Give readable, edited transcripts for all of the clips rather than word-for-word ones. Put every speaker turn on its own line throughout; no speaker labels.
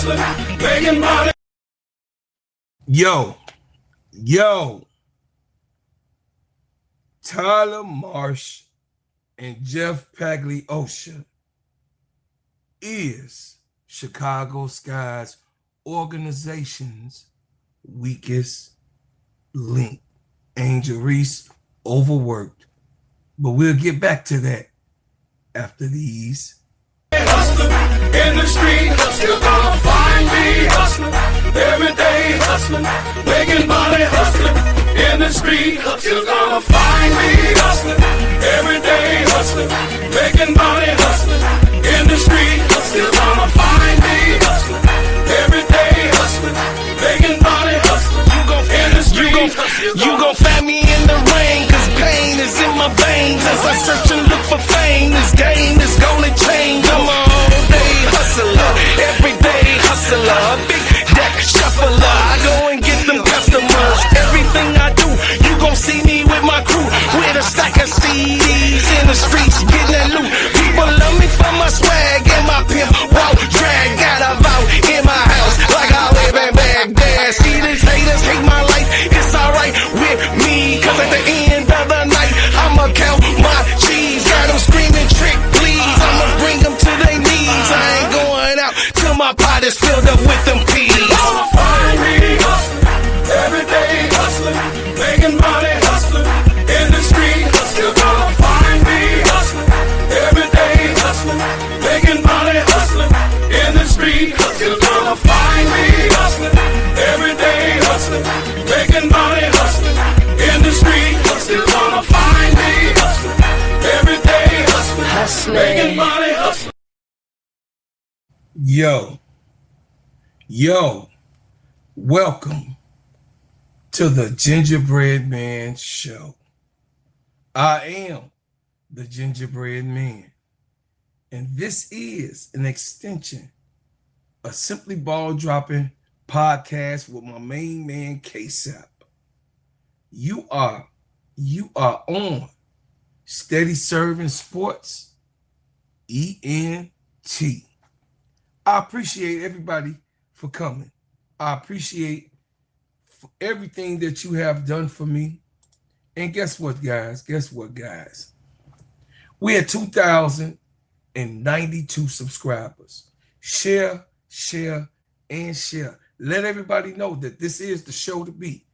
hustling, making money.
Yo, Tyler Marsh and Jeff Pagliosha is Chicago Sky's organization's weakest link. Angel Reese overworked, but we'll get back to that after these.
Hustling in the street, you're gonna find me hustling every day, hustling, making money, hustling in the street. You're gonna find me hustling every day, hustling, making money, hustling in the street. You're gonna find me hustling every day, hustling, making money, hustling. You gon' in the street.
You gon' find me in the rain, cause pain is in my veins. As I search and look for fame, this game is gonna change. I'm a all-day hustler, everyday hustler, big deck shuffler. I go and get them customers. Everything I do, you gon' see me with my crew, with a stack of CDs in the streets, getting that loot. People love me for my swag and my pimp walk drag. Got a vow in my house like I live in Baghdad. See these haters hate my life, it's alright with me, cause at the end of the night I'ma count my cheese. Got them screaming trick please, I'ma bring them to their knees. I ain't going out till my pot is filled up with them peas.
Gonna find me hustling every day, hustling, making money, hustling in the street. You're gonna find me hustling every day, hustling, making money, hustling in the street. You're gonna find me hustling every day, hustling, making money, hustling in the street. You're gonna find me hustling every day, hustling, making money, hustling.
Yo, welcome to the Gingerbread Man Show. I am the Gingerbread Man, and this is an extension of Simply Ball Dropping podcast with my main man KEYSHA. You are on Steady Serv'n Sports ENT. I appreciate everybody for coming. I appreciate everything that you have done for me. And guess what, guys? We at 2,092 subscribers. Share, and share. Let everybody know that this is the show to be.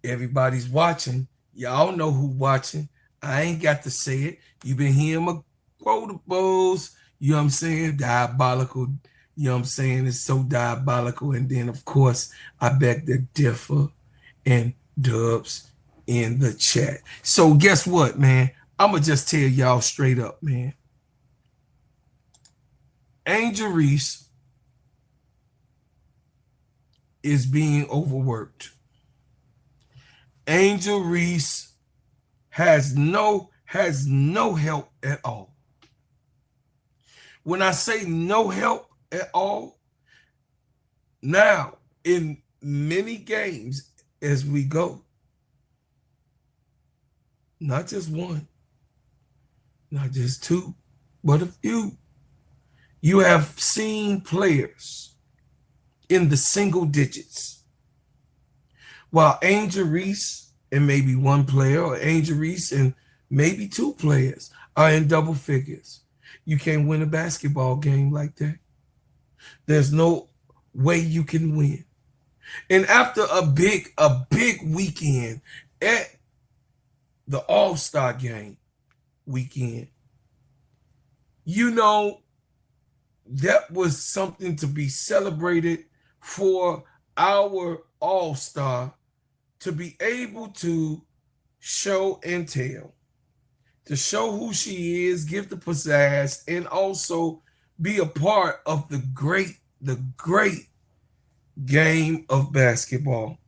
Everybody's watching. Y'all know who watching. I ain't got to say it. You've been hearing my quotables. You know what I'm saying? Diabolical. You know what I'm saying? It's so diabolical. And then, of course, I beg to differ and dubs in the chat. So guess what, man? I'm going to just tell y'all straight up, man. Angel Reese is being overworked. Angel Reese has no help at all. When I say no help at all, now in many games as we go, not just one, not just two, but a few, you have seen players in the single digits, while Angel Reese and maybe one player, or Angel Reese and maybe two players are in double figures. You can't win a basketball game like that. There's no way you can win. And after a big weekend at the All-Star game weekend, you know, that was something to be celebrated for our All-Star to be able to show and tell, to show who she is, give the pizzazz, and also be a part of the great game of basketball.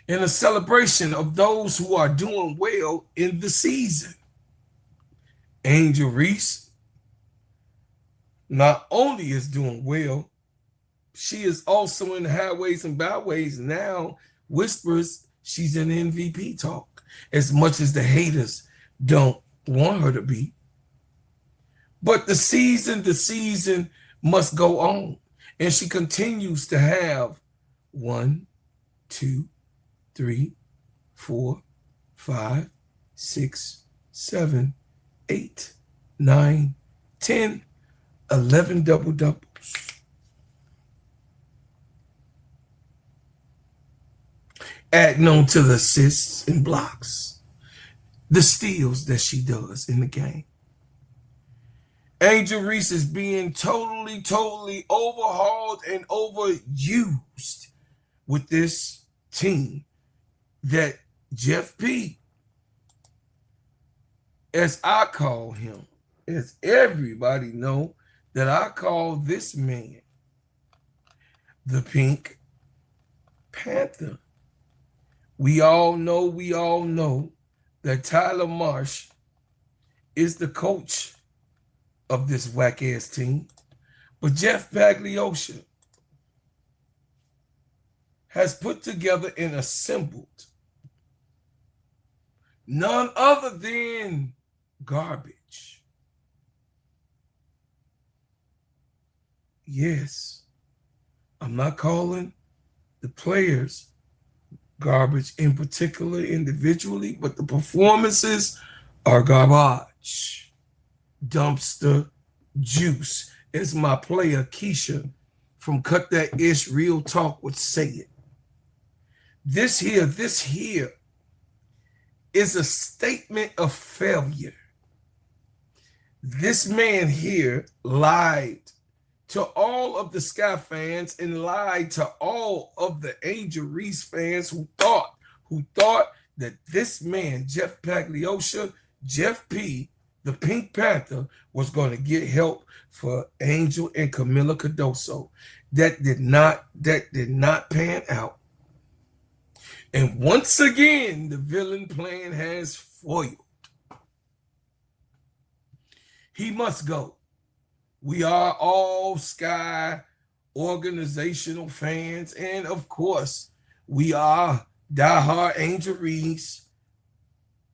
And a celebration of those who are doing well in the season. Angel Reese not only is doing well, she is also in the highways and byways now. Whispers she's in MVP talk, as much as the haters don't want her to be. But the season must go on. And she continues to have 1, 2, 3, 4, 5, 6, 7, 8, 9, 10, 11 double doubles. Adding on to the assists and blocks, the steals that she does in the game. Angel Reese is being totally overhauled and overused with this team that Jeff P, as I call him, as everybody know that I call this man the Pink Panther. We all know that Tyler Marsh is the coach of this whack-ass team. But Jeff Pagliosha has put together and assembled none other than garbage. Yes, I'm not calling the players garbage in particular individually, but the performances are garbage. Dumpster juice, as my player KEYSHA from Cut That Ish Real Talk would say it. This here is a statement of failure. This man here lied to all of the Sky fans and lied to all of the Angel Reese fans who thought that this man, Jeff Pagliosha, Jeff P, the Pink Panther, was going to get help for Angel and Camila Cardoso. That did not pan out. And once again, the villain plan has foiled. He must go. We are all Sky organizational fans, and of course, we are diehard Angel Reese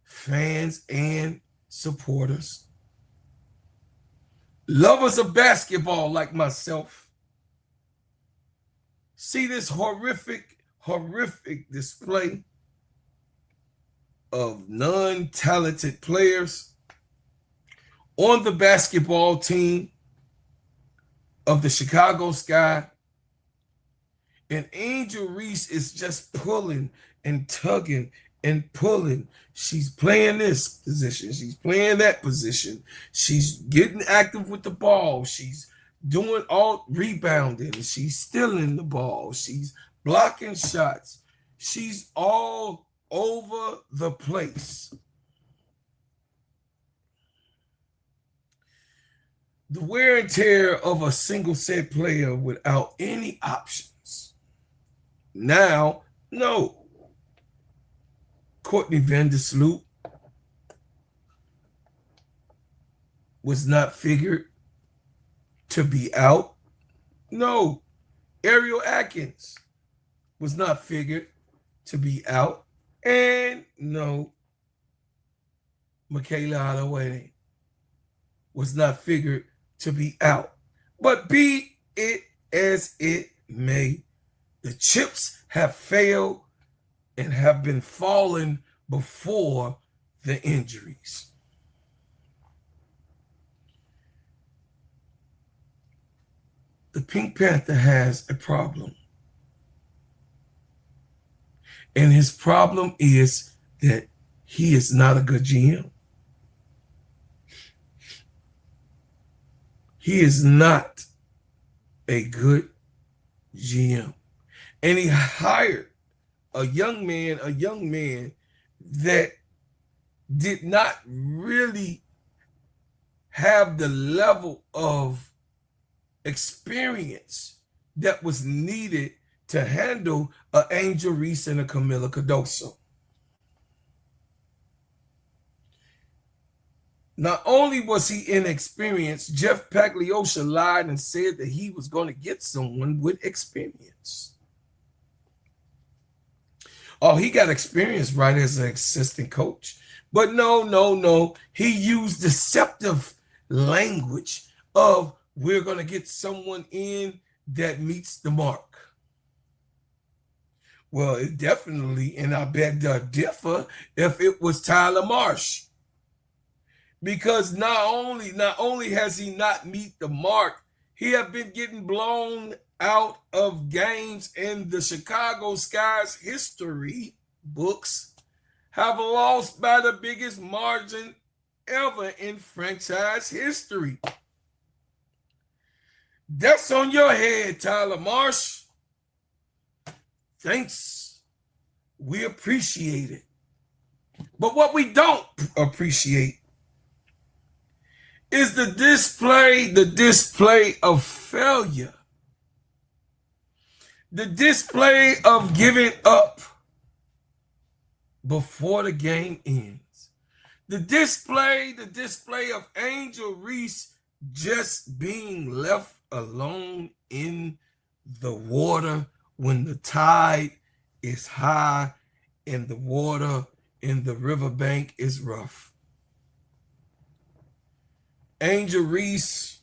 fans and supporters. Lovers of basketball like myself. See this horrific display of non-talented players on the basketball team of the Chicago Sky, and Angel Reese is just pulling and tugging and pulling. She's playing this position, she's playing that position, she's getting active with the ball, she's doing all rebounding, she's stealing the ball, she's blocking shots, she's all over the place. The wear and tear of a single set player without any options. Now, no. Courtney Vandersloot was not figured to be out. No. Ariel Atkins was not figured to be out. And no. Michaela Holloway was not figured to be out. But be it as it may, the chips have failed and have been falling before the injuries. The Pink Panther has a problem. And his problem is that he is not a good GM. He is not a good GM. And he hired a young man that did not really have the level of experience that was needed to handle an Angel Reese and a Camila Cardoso. Not only was he inexperienced, Jeff Pagliosha lied and said that he was going to get someone with experience. Oh, he got experience right as an assistant coach. But no. He used deceptive language of we're going to get someone in that meets the mark? Well, it definitely, and I beg to differ, if it was Tyler Marsh. Because not only has he not meet the mark, he have been getting blown out of games, in the Chicago Sky's history books have lost by the biggest margin ever in franchise history. That's on your head, Tyler Marsh. Thanks. We appreciate it. But what we don't appreciate is the display of failure. The display of giving up before the game ends. The display of Angel Reese just being left alone in the water when the tide is high and the water in the riverbank is rough. Angel Reese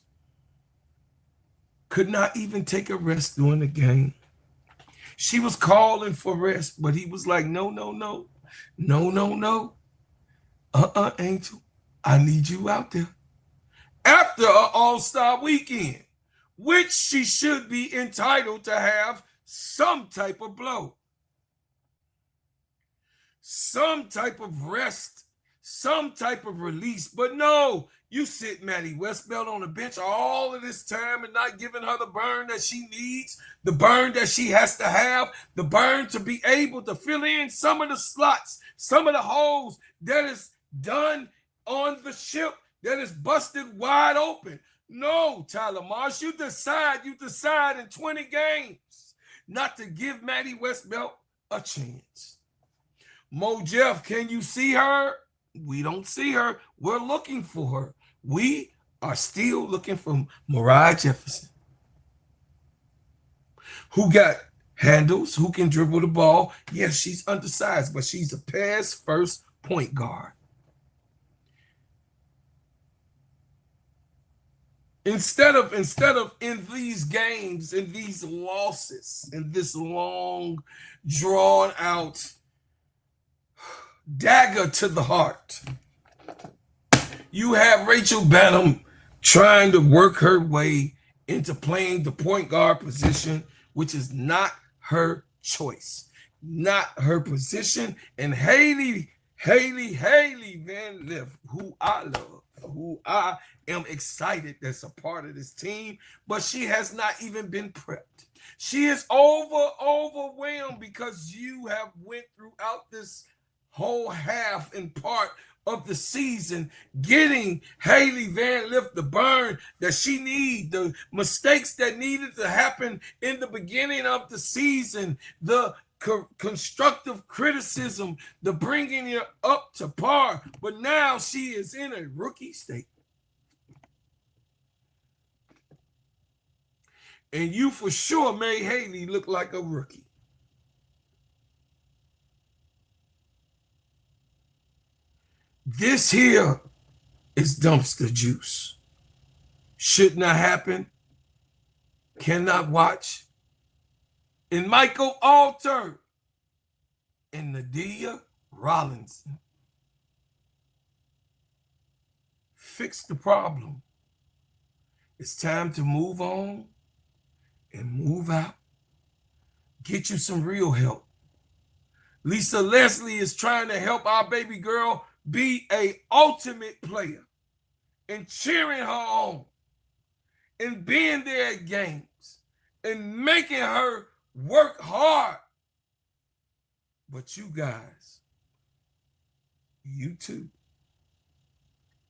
could not even take a rest during the game. She was calling for rest, but he was like, no. Angel, I need you out there. After an All-Star weekend, which she should be entitled to have some type of blow, some type of rest, some type of release. But no, you sit Maddie Westbelt on the bench all of this time and not giving her the burn that she needs, the burn that she has to have, the burn to be able to fill in some of the slots, some of the holes that is done on the ship that is busted wide open. No, Tyler Marsh, you decide in 20 games not to give Maddie Westbelt a chance. Mo Jeff, can you see her? We don't see her. We're looking for her. We are still looking for Mariah Jefferson, who got handles, who can dribble the ball. Yes, she's undersized, but she's a pass-first point guard. Instead of in these games, in these losses, in this long, drawn-out dagger to the heart, you have Rachel Banham trying to work her way into playing the point guard position, which is not her choice, not her position. And Haley Van Liff, who I love, who I am excited that's a part of this team, but she has not even been prepped. She is overwhelmed because you have went throughout this whole half and part of the season getting Haley Van Liff the burn that she needs, the mistakes that needed to happen in the beginning of the season, the constructive criticism, the bringing her up to par. But now she is in a rookie state. And you for sure made Haley look like a rookie. This here is dumpster juice. Should not happen. Cannot watch. And Michael Alter and Nadia Rollinson fix the problem. It's time to move on and move out. Get you some real help. Lisa Leslie is trying to help our baby girl be a ultimate player and cheering her on and being there at games and making her work hard. But you guys, you too,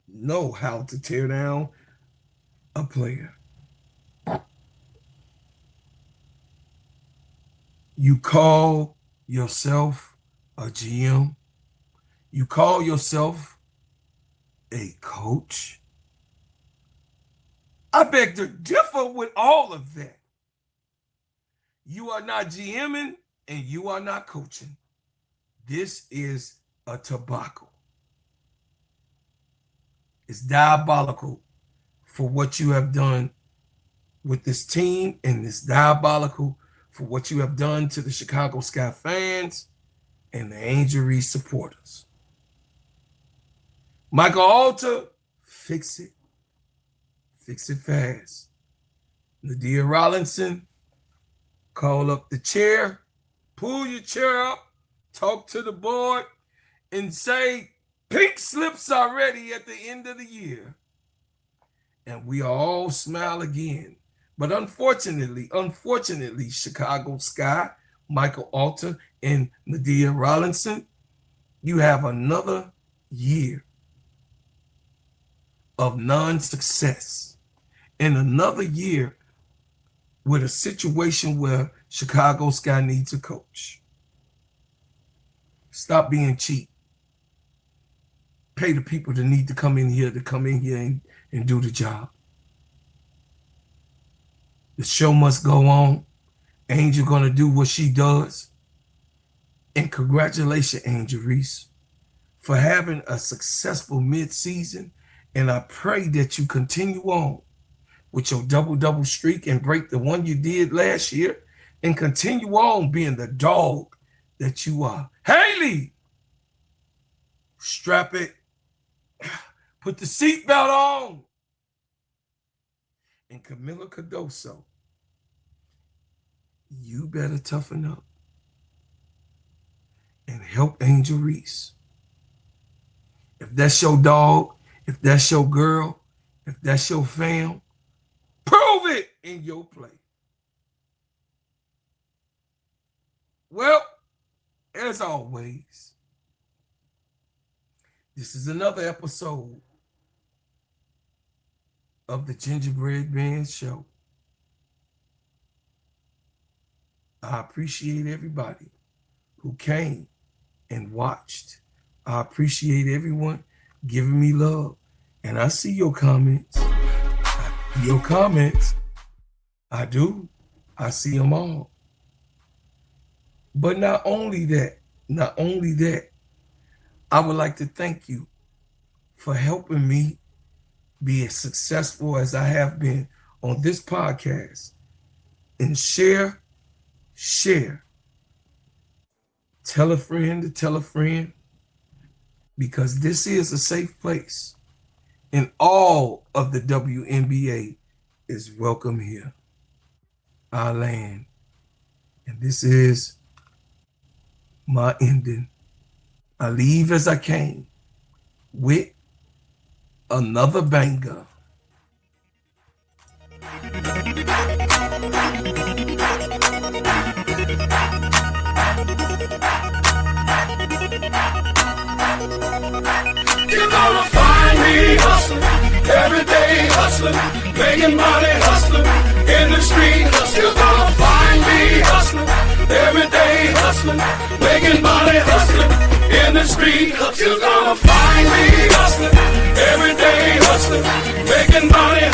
know how to tear down a player. You call yourself a GM. You call yourself a coach. I beg to differ with all of that. You are not GMing and you are not coaching. This is a tobacco. It's diabolical for what you have done with this team and this diabolical for what you have done to the Chicago Sky fans and the Angel Reese supporters. Michael Alter, fix it. Fix it fast. Nadia Rollinson, call up the chair, pull your chair up, talk to the board, and say, pink slips are ready at the end of the year. And we all smile again. But unfortunately, Chicago Sky, Michael Alter, and Nadia Rollinson, you have another year of non-success and another year with a situation where Chicago Sky needs a coach. Stop being cheap. Pay the people that need to come in here and do the job. The show must go on. Angel gonna do what she does. And congratulations, Angel Reese, for having a successful mid-season. And I pray that you continue on with your double-double streak and break the one you did last year and continue on being the dog that you are. Haley, strap it. Put the seatbelt on. And Camila Cardoso, you better toughen up and help Angel Reese. If that's your dog, if that's your girl, if that's your fam, prove it in your play. Well, as always, this is another episode of the Gingerbread Man Show. I appreciate everybody who came and watched. I appreciate everyone giving me love. And I see your comments. I do. I see them all. But not only that, I would like to thank you for helping me be as successful as I have been on this podcast. And share. Tell a friend to tell a friend, because this is a safe place. And all of the WNBA is welcome here. Our land. And this is my ending. I leave as I came with another banger.
You're gonna find me hustling, everyday hustling, making money hustling, in the street hustling. You're gonna find me hustling, everyday hustling, making money hustling, in the street hustling. You're gonna find me hustling, everyday hustling, making money